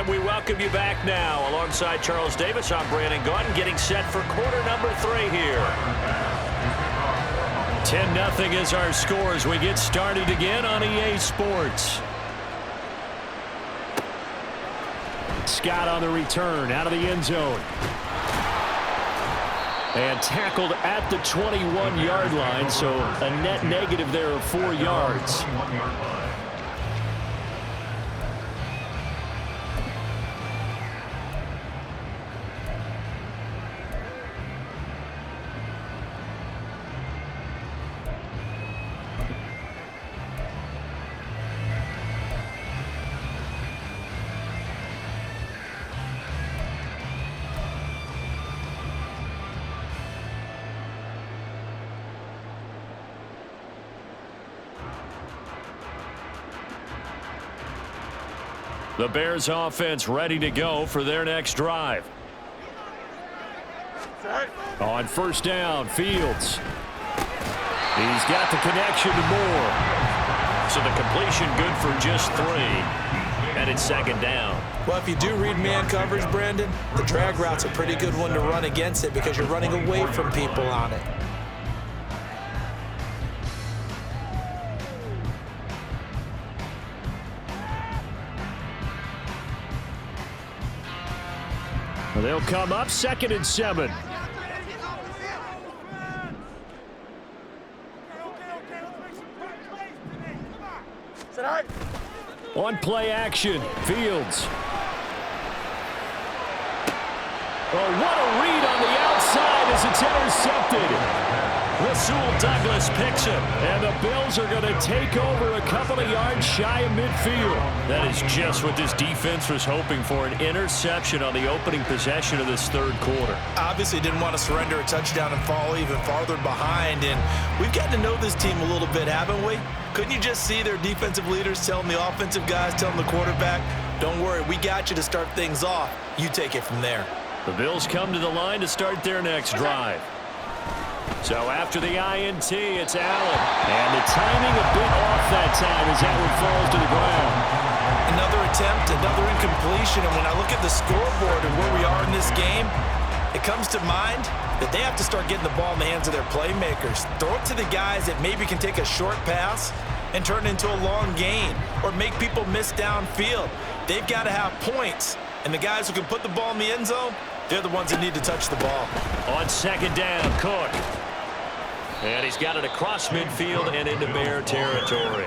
And we welcome you back now. Alongside Charles Davis, I'm Brandon Gaudin, getting set for quarter number 3 here. 10-0 is our score as we get started again on EA Sports. Scott on the return, out of the end zone. And tackled at the 21-yard line, so a net negative there of 4 yards. The Bears offense ready to go for their next drive. On first down, Fields. He's got the connection to Moore. So the completion good for just 3. And it's second down. Well, if you do read man coverage, Brandon, the drag route's a pretty good one to run against it because you're running away from people on it. They'll come up 2nd and 7. On play action, Fields. Oh, what a read on the outside as it's intercepted. Rasul Douglas picks him, and the Bills are going to take over a couple of yards shy of midfield. That is just what this defense was hoping for, an interception on the opening possession of this third quarter. Obviously didn't want to surrender a touchdown and fall even farther behind, and we've gotten to know this team a little bit, haven't we? Couldn't you just see their defensive leaders telling the offensive guys, telling the quarterback, don't worry, we got you to start things off. You take it from there. The Bills come to the line to start their next drive. So after the INT, it's Allen. And the timing a bit off that time as that one falls to the ground. Another attempt, another incompletion. And when I look at the scoreboard and where we are in this game, it comes to mind that they have to start getting the ball in the hands of their playmakers. Throw it to the guys that maybe can take a short pass and turn it into a long gain or make people miss downfield. They've got to have points. And the guys who can put the ball in the end zone, they're the ones that need to touch the ball. On second down, Cook. And he's got it across midfield and into Bear territory.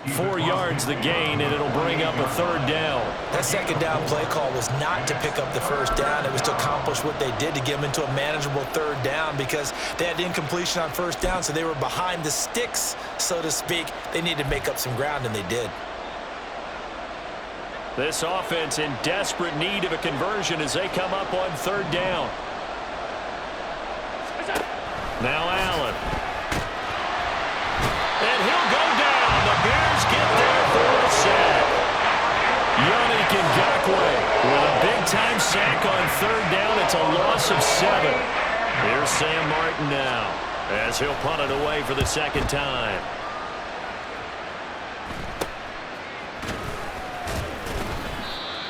4 yards the gain, and it'll bring up a third down. That second down play call was not to pick up the first down. It was to accomplish what they did to get them into a manageable third down because they had incompletion on first down, so they were behind the sticks, so to speak. They needed to make up some ground, and they did. This offense in desperate need of a conversion as they come up on third down. Now Allen. And he'll go down. The Bears get there for a sack. Yannick Ngakoue with a big-time sack on third down. It's a loss of 7. Here's Sam Martin now as he'll punt it away for the second time.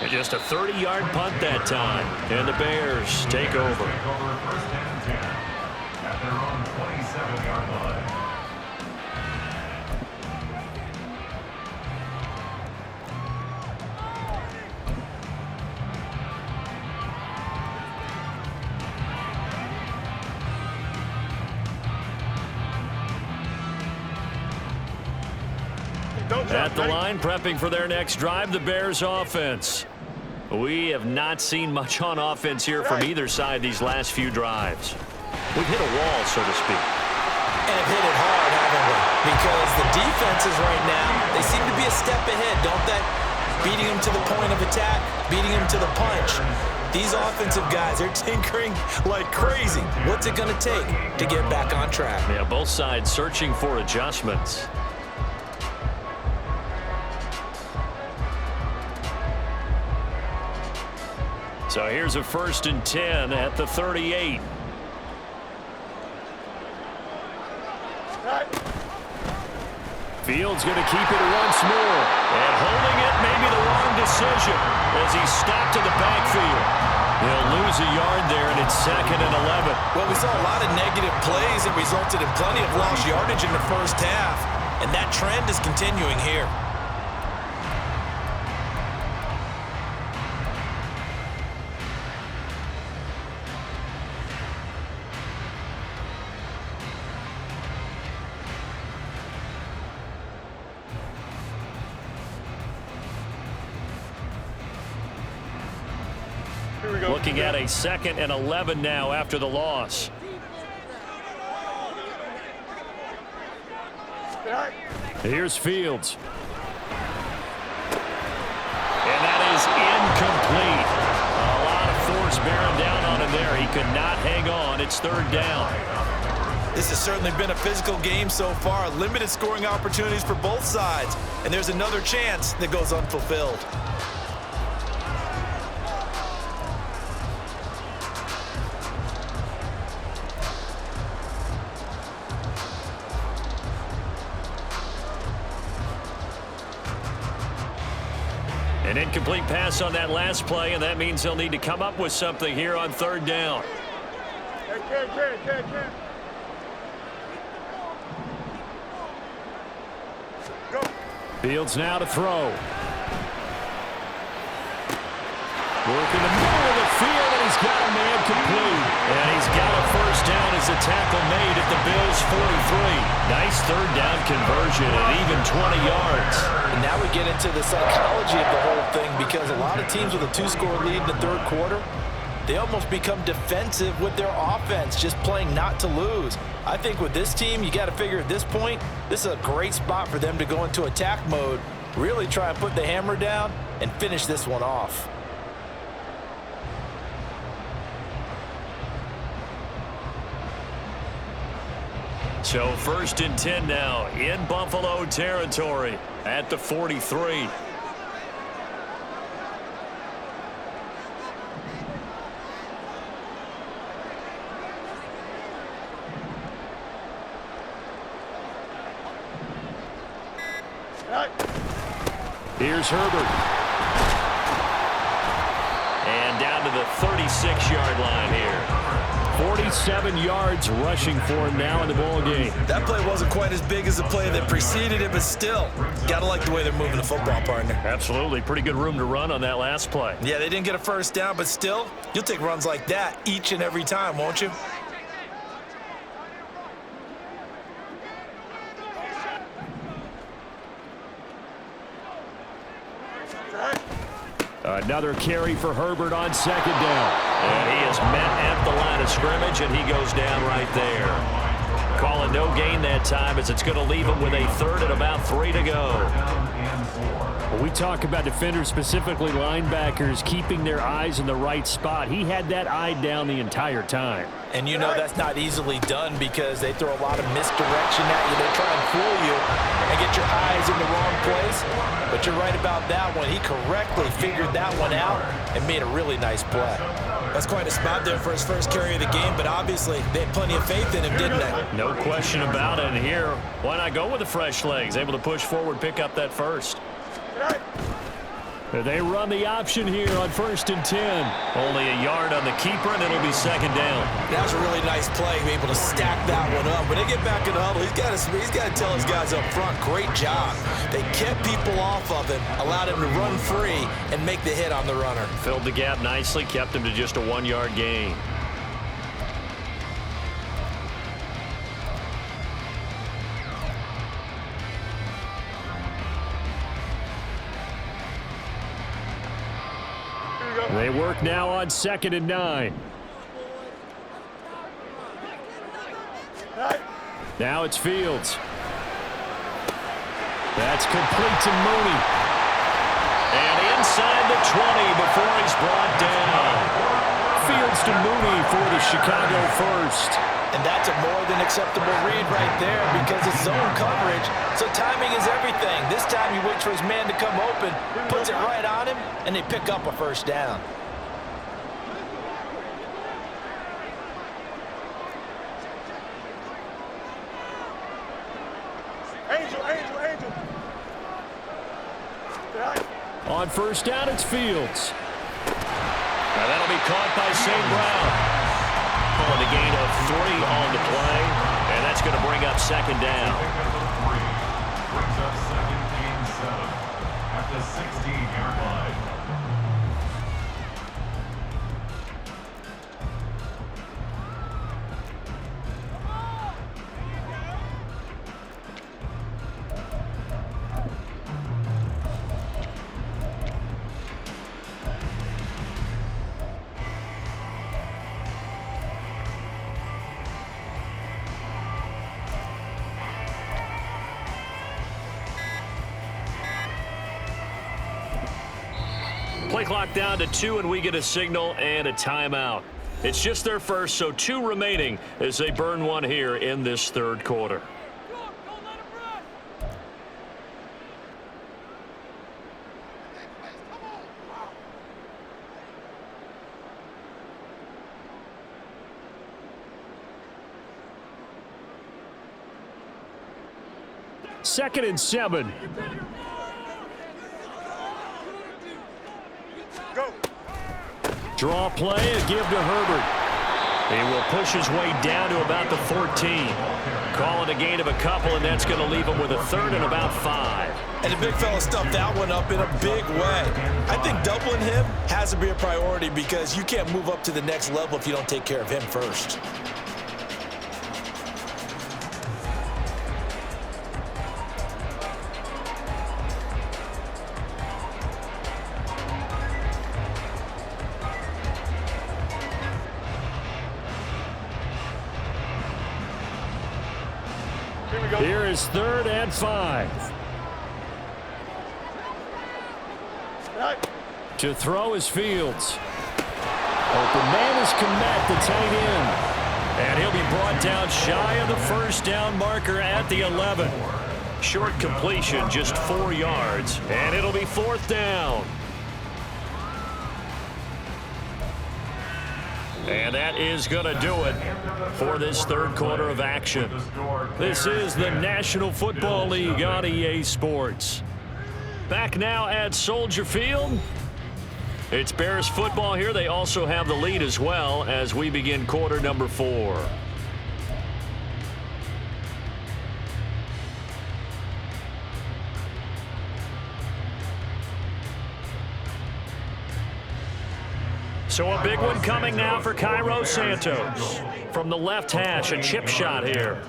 And just a 30-yard punt that time. And the Bears take over. At their own 27-yard line. At the line, prepping for their next drive, the Bears offense. We have not seen much on offense here from either side these last few drives. We've hit a wall, so to speak. And have hit it hard, haven't we? Because the defenses right now, they seem to be a step ahead, don't they? Beating them to the point of attack, beating them to the punch. These offensive guys, they're tinkering like crazy. What's it going to take to get back on track? Yeah, both sides searching for adjustments. So here's a 1st and 10 at the 38. Fields going to keep it once more. And holding it may be the wrong decision as he's stopped in the backfield. He'll lose a yard there, and it's 2nd and 11. Well, we saw a lot of negative plays that resulted in plenty of lost yardage in the first half, and that trend is continuing here. Looking at a 2nd and 11 now after the loss. Here's Fields. And that is incomplete. A lot of force bearing down on him there. He could not hang on. It's 3rd down. This has certainly been a physical game so far. Limited scoring opportunities for both sides. And there's another chance that goes unfulfilled. An incomplete pass on that last play, and that means they'll need to come up with something here on 3rd down. Fields now to throw. Working the middle of the field, and he's got a man complete. And he's got a 1st down as the tackle made at the Bills' 43. Nice 3rd down conversion at even 20 yards. And now we get into the psychology of the whole thing, because a lot of teams with a 2-score lead in the 3rd quarter, they almost become defensive with their offense, just playing not to lose. I think with this team, you got to figure at this point, this is a great spot for them to go into attack mode, really try and put the hammer down and finish this one off. So 1st and 10 now in Buffalo territory at the 43. Here's Herbert. And down to the 36-yard line here. 47 yards rushing for him now in the ball game. That play wasn't quite as big as the play that preceded it, but still, gotta like the way they're moving the football, partner. Absolutely. Pretty good room to run on that last play. Yeah, they didn't get a 1st down, but still, you'll take runs like that each and every time, won't you? Another carry for Herbert on 2nd down. And he is met at the line of scrimmage, and he goes down right there. Call it no gain that time, as it's going to leave him with a 3rd and about 3 to go. When we talk about defenders, specifically linebackers, keeping their eyes in the right spot, he had that eye down the entire time. And you know that's not easily done, because they throw a lot of misdirection at you. They try and fool you and get your eyes in the wrong place. But you're right about that one. He correctly figured that one out and made a really nice play. That's quite a spot there for his first carry of the game, but obviously they had plenty of faith in him, didn't they? No question about it. And here, why not go with the fresh legs? Able to push forward, pick up that 1st. They run the option here on 1st and 10. Only a yard on the keeper, and it'll be 2nd down. That was a really nice play, able to stack that one up. When they get back in the huddle, he's got to tell his guys up front, great job. They kept people off of him, allowed him to run free and make the hit on the runner. Filled the gap nicely, kept him to just a 1-yard gain. They work now on 2nd and 9. Now it's Fields. That's complete to Mooney. And inside the 20 before he's brought down. Fields to Mooney for the Chicago 1st. And that's a more than acceptable read right there, because it's zone coverage, so timing is everything. This time he waits for his man to come open, puts it right on him, and they pick up a 1st down. On first down, it's Fields. And that'll be caught by St. Brown. Pulling a gain of 3 on the play, and that's going to bring up second down. Brings up second and 7 at the 16-yard line. Play clock down to 2, and we get a signal and a timeout. It's just their first, so 2 remaining as they burn one here in this third quarter. Second and 7. Draw play, a give to Herbert. He will push his way down to about the 14. Calling a gain of a couple, and that's going to leave him with a third and about 5. And the big fella stuffed that one up in a big way. I think doubling him has to be a priority because you can't move up to the next level if you don't take care of him first. Here is third and 5. To throw is Fields. Open man is Komet, the tight end. And he'll be brought down shy of the first down marker at the 11. Short completion, just 4 yards. And it'll be fourth down. And that is going to do it for this third quarter of action. This is the National Football League on EA Sports. Back now at Soldier Field. It's Bears football here. They also have the lead as well as we begin quarter number 4. So a big one coming now for Cairo Santos. From the left hash, a chip shot here.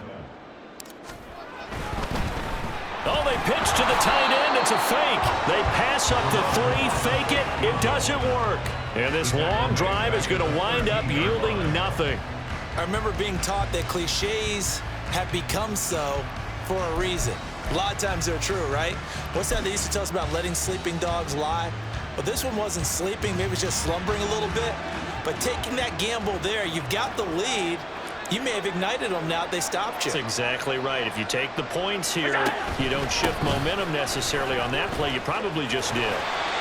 Oh, they pitch to the tight end. It's a fake. They pass up the 3, fake it. It doesn't work. And this long drive is going to wind up yielding nothing. I remember being taught that cliches have become so for a reason. A lot of times they're true, right? What's that they used to tell us about letting sleeping dogs lie? But this one wasn't sleeping, maybe it was just slumbering a little bit. But taking that gamble there, you've got the lead. You may have ignited them now they stopped you. That's exactly right. If you take the points here, you don't shift momentum necessarily on that play. You probably just did.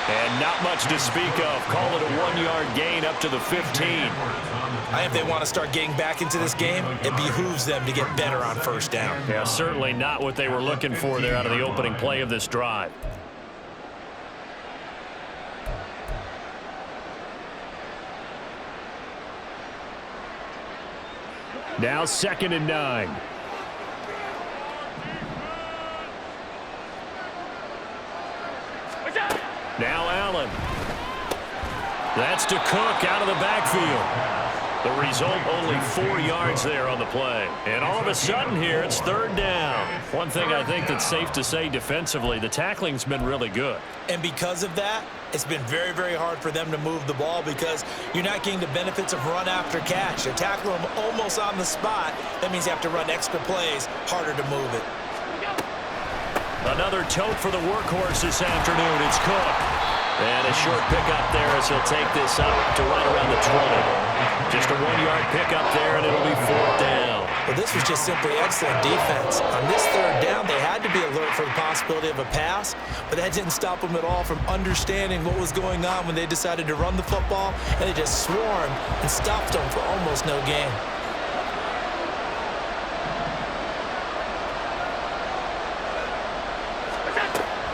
And not much to speak of. Call it a 1-yard gain up to the 15. I think if they want to start getting back into this game, it behooves them to get better on first down. Yeah, certainly not what they were looking for there out of the opening play of this drive. Now second and 9. Now Allen. That's to Cook out of the backfield. The result, only 4 yards there on the play. And all of a sudden here, it's third down. One thing I think that's safe to say defensively, the tackling's been really good. And because of that, it's been very, very hard for them to move the ball because you're not getting the benefits of run after catch. They tackle them almost on the spot. That means you have to run extra plays, harder to move it. Another tote for the workhorse this afternoon. It's Cook. And a short pickup there as he'll take this up to right around the 20. Just a 1-yard pickup there, and it'll be fourth down. Well, this was just simply excellent defense. On this third down, they had to be alert for the possibility of a pass, but that didn't stop them at all from understanding what was going on when they decided to run the football, and they just swarmed and stopped them for almost no gain.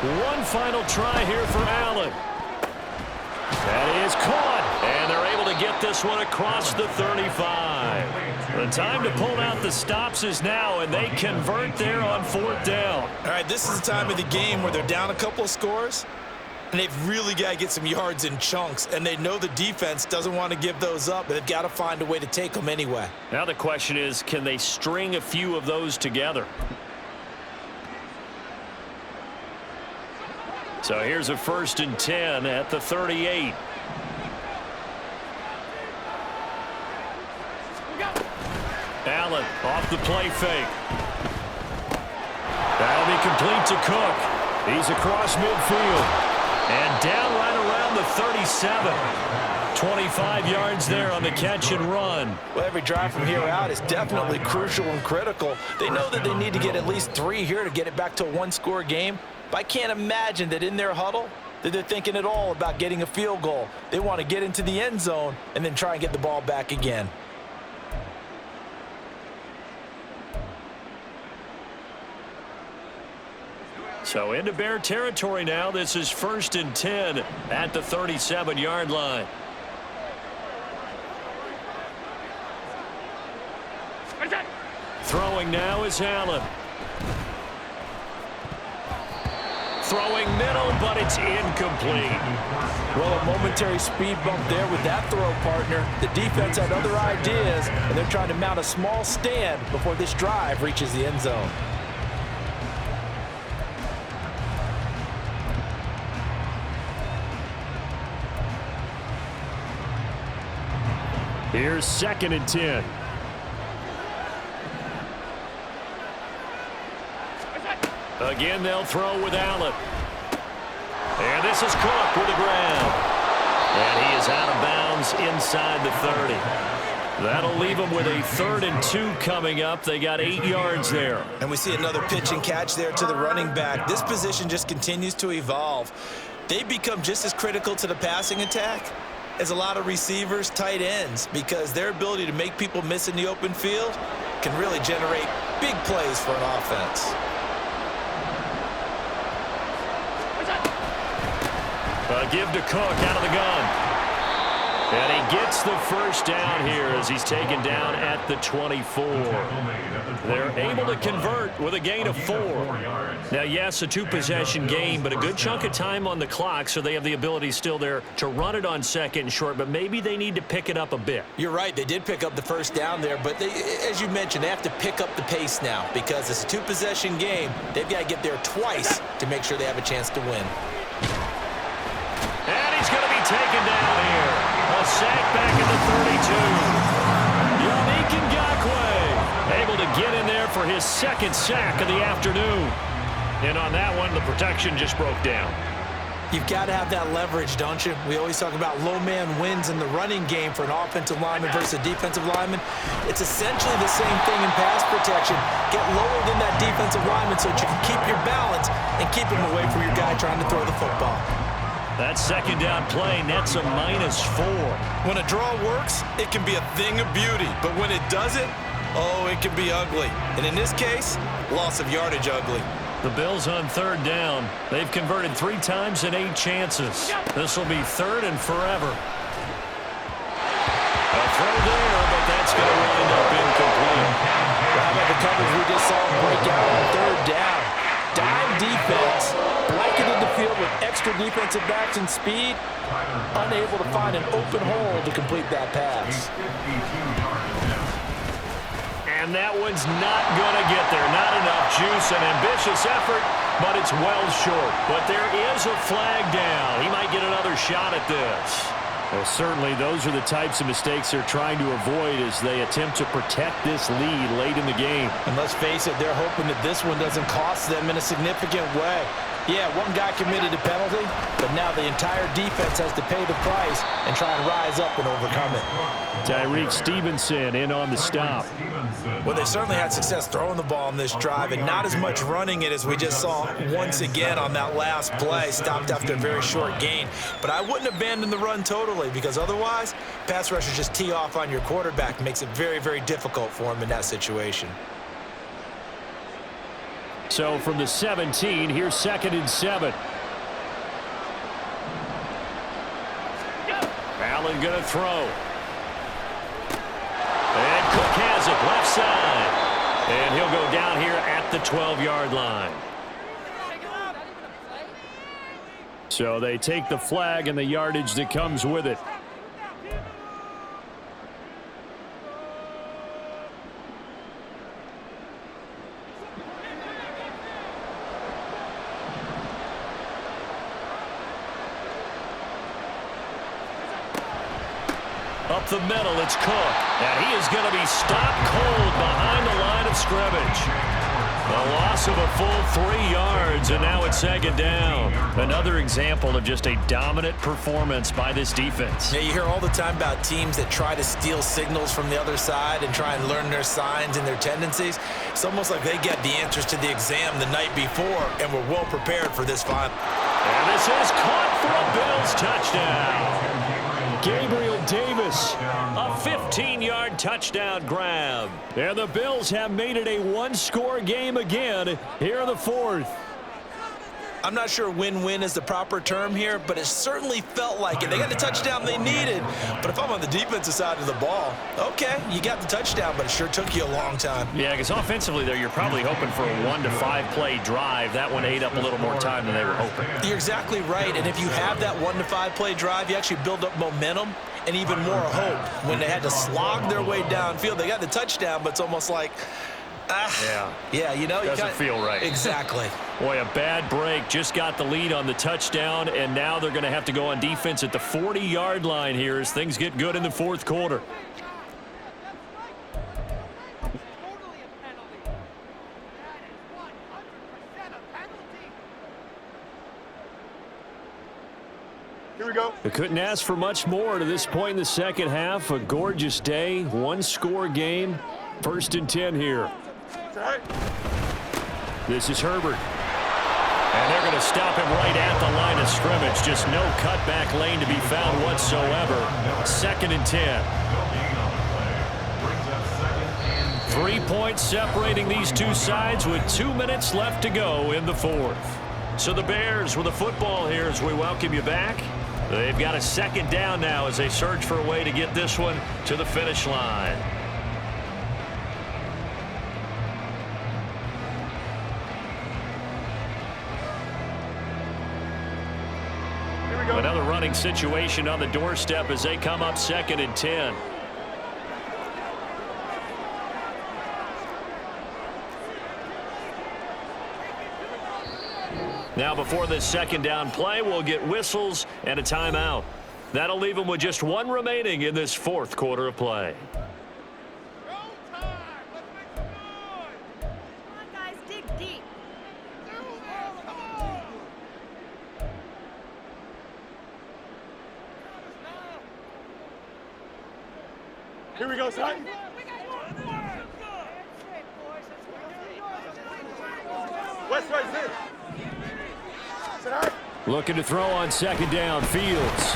One final try here for Allen. That is caught, and they're able to get this one across the 35. The time to pull out the stops is now, and they convert there on 4th down. All right, this is the time of the game where they're down a couple of scores, and they've really got to get some yards in chunks, and they know the defense doesn't want to give those up, but they've got to find a way to take them anyway. Now the question is, can they string a few of those together? So here's a 1st and 10 at the 38. Allen off the play fake. That'll be complete to Cook. He's across midfield. And down right around the 37. 25 yards there on the catch and run. Well, every drive from here out is definitely crucial and critical. They know that they need to get at least 3 here to get it back to a one-score game. But I can't imagine that in their huddle that they're thinking at all about getting a field goal. They want to get into the end zone and then try and get the ball back again. So into Bear territory now. This is 1st and 10 at the 37-yard line. Throwing now is Allen. Throwing middle, but it's incomplete. Well, a momentary speed bump there with that throw, partner. The defense had other ideas, and they're trying to mount a small stand before this drive reaches the end zone. Here's 2nd and 10. Again, they'll throw with Allen. And this is Cook with the ground. And he is out of bounds inside the 30. That'll leave them with a 3rd and 2 coming up. They got 8 yards there. And we see another pitch and catch there to the running back. This position just continues to evolve. They become just as critical to the passing attack as a lot of receivers, tight ends, because their ability to make people miss in the open field can really generate big plays for an offense. Give to Cook out of the gun. And he gets the 1st down here as he's taken down at the 24. They're able to convert with a gain of 4. Now, yes, a 2-possession game, but a good chunk of time on the clock, so they have the ability still there to run it on 2nd and short, but maybe they need to pick it up a bit. You're right. They did pick up the 1st down there, but as you mentioned, they have to pick up the pace now because it's a 2-possession game. They've got to get there twice to make sure they have a chance to win. And he's going to be taken down here. A sack back at the 32. UcaN able to get in there for his 2nd sack of the afternoon. And on that one, the protection just broke down. You've got to have that leverage, don't you? We always talk about low man wins in the running game for an offensive lineman versus a defensive lineman. It's essentially the same thing in pass protection. Get lower than that defensive lineman so that you can keep your balance and keep him away from your guy trying to throw the football. That 2nd down play nets a -4. When a draw works, it can be a thing of beauty. But when it doesn't, oh, it can be ugly. And in this case, loss of yardage ugly. The Bills on 3rd down. They've converted 3 times in 8 chances. This will be 3rd and forever. A throw there, but that's going to wind up incomplete. How about the coverage we just saw break out on 3rd down? Dime defense, blanketed the field with extra defensive backs and speed, unable to find an open hole to complete that pass. And that one's not going to get there. Not enough juice, an ambitious effort, but it's well short. But there is a flag down. He might get another shot at this. Well, certainly those are the types of mistakes they're trying to avoid as they attempt to protect this lead late in the game. And let's face it, they're hoping that this one doesn't cost them in a significant way. Yeah, one guy committed a penalty, but now the entire defense has to pay the price and try and rise up and overcome it. Tyreek Stevenson in on the stop. Well, they certainly had success throwing the ball on this drive and not as much running it as we just saw once again on that last play, stopped after a very short gain. But I wouldn't abandon the run totally because otherwise, pass rushers just tee off on your quarterback. Makes it very, very difficult for him in that situation. So from the 17, here's 2nd and 7. Allen going to throw. And Cook has it left side. And he'll go down here at the 12-yard line. So they take the flag and the yardage that comes with it. Up the middle, it's Cook. And he is going to be stopped cold behind the line of scrimmage. A loss of a full 3 yards, and now it's 2nd down. Another example of just a dominant performance by this defense. Yeah, you hear all the time about teams that try to steal signals from the other side and try and learn their signs and their tendencies. It's almost like they get the answers to the exam the night before and were well prepared for this final. And this is caught for a Bills touchdown. Gabriel Davis, a 15-yard touchdown grab. And the Bills have made it a one-score game again here in the 4th. I'm not sure win-win is the proper term here, but it certainly felt like it. They got the touchdown they needed. But if I'm on the defensive side of the ball, okay, you got the touchdown, but it sure took you a long time. Yeah, because offensively there, you're probably hoping for a 1 to 5 play drive. That one ate up a little more time than they were hoping. You're exactly right, and if you have that 1 to 5 play drive, you actually build up momentum and even more hope. When they had to slog their way downfield, they got the touchdown, but it's almost like, yeah, you know, doesn't feel right. Exactly. Boy, a bad break. Just got the lead on the touchdown, and now they're going to have to go on defense at the 40-yard line here as things get good in the 4th quarter. Here we go. They couldn't ask for much more to this point in the second half. A gorgeous day, one-score game. 1st and 10 here. This is Herbert. And they're going to stop him right at the line of scrimmage. Just no cutback lane to be found whatsoever. 2nd and 10. 3 points separating these two sides with 2 minutes left to go in the 4th. So the Bears with the football here as we welcome you back. They've got a 2nd down now as they search for a way to get this one to the finish line. Another running situation on the doorstep as they come up 2nd and 10. Now before this 2nd down play, we'll get whistles and a timeout. That'll leave them with just 1 remaining in this 4th quarter of play. Here we go, son. West right there. Looking to throw on 2nd down, Fields.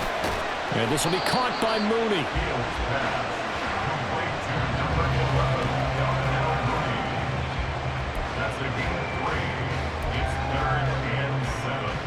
And this will be caught by Mooney. That's a gain of 3. It's 3rd and 7.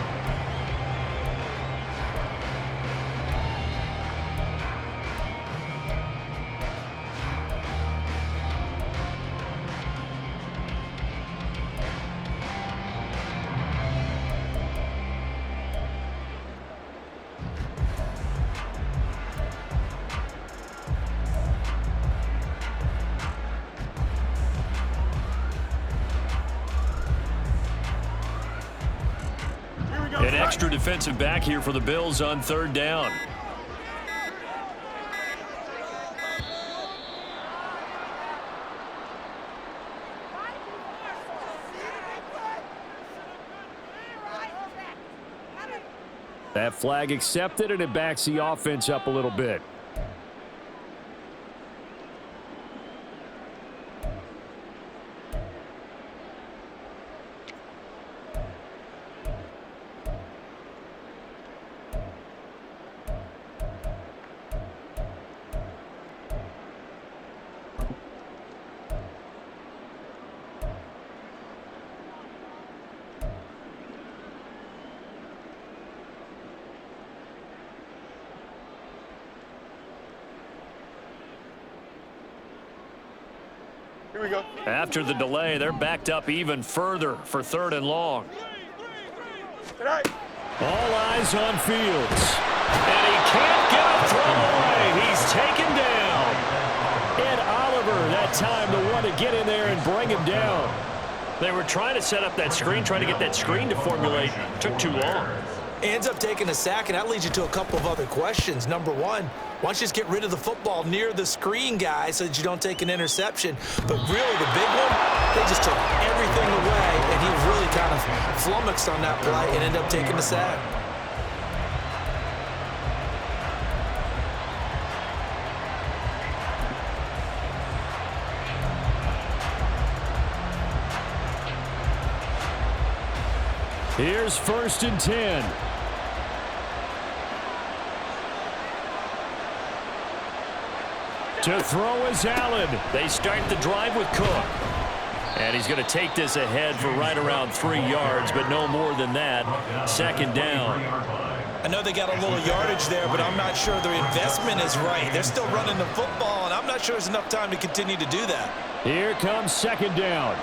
An extra defensive back here for the Bills on 3rd down. That flag accepted, and it backs the offense up a little bit. Here we go. After the delay, they're backed up even further for 3rd and long. Good night. All eyes on Fields. And he can't get a throw away. He's taken down. Ed Oliver, that time, the one to get in there and bring him down. They were trying to set up that screen, trying to get that screen to formulate. Took too long. Ends up taking a sack, and that leads you to a couple of other questions. Number one, why don't you just get rid of the football near the screen guy so that you don't take an interception? But really, the big one, they just took everything away, and he was really kind of flummoxed on that play and ended up taking the sack. Here's 1st and 10. To throw is Allen. They start the drive with Cook. And he's going to take this ahead for right around 3 yards, but no more than that. 2nd down. I know they got a little yardage there, but I'm not sure their investment is right. They're still running the football, and I'm not sure there's enough time to continue to do that. Here comes 2nd down.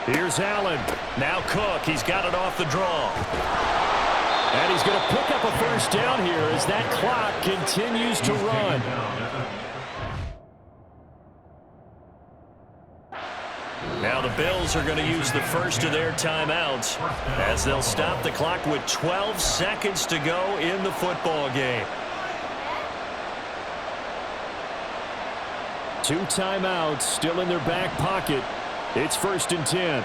Here's Allen. Now Cook. He's got it off the draw. And he's going to pick up a 1st down here as that clock continues to run. Now the Bills are going to use the first of their timeouts as they'll stop the clock with 12 seconds to go in the football game. 2 timeouts still in their back pocket. It's 1st and 10.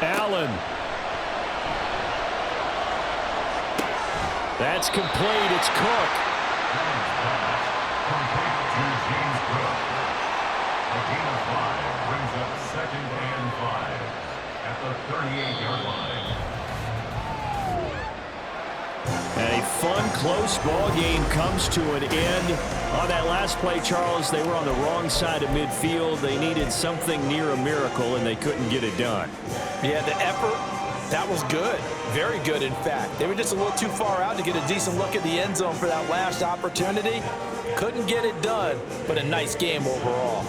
Allen. That's complete. It's Cook. Complete to James Cook. A gain of 5 brings up 2nd and 5 at the 38-yard line. And a fun, close ball game comes to an end. On that last play, Charles, they were on the wrong side of midfield. They needed something near a miracle, and they couldn't get it done. Yeah, the effort, that was good. Very good, in fact. They were just a little too far out to get a decent look at the end zone for that last opportunity. Couldn't get it done, but a nice game overall.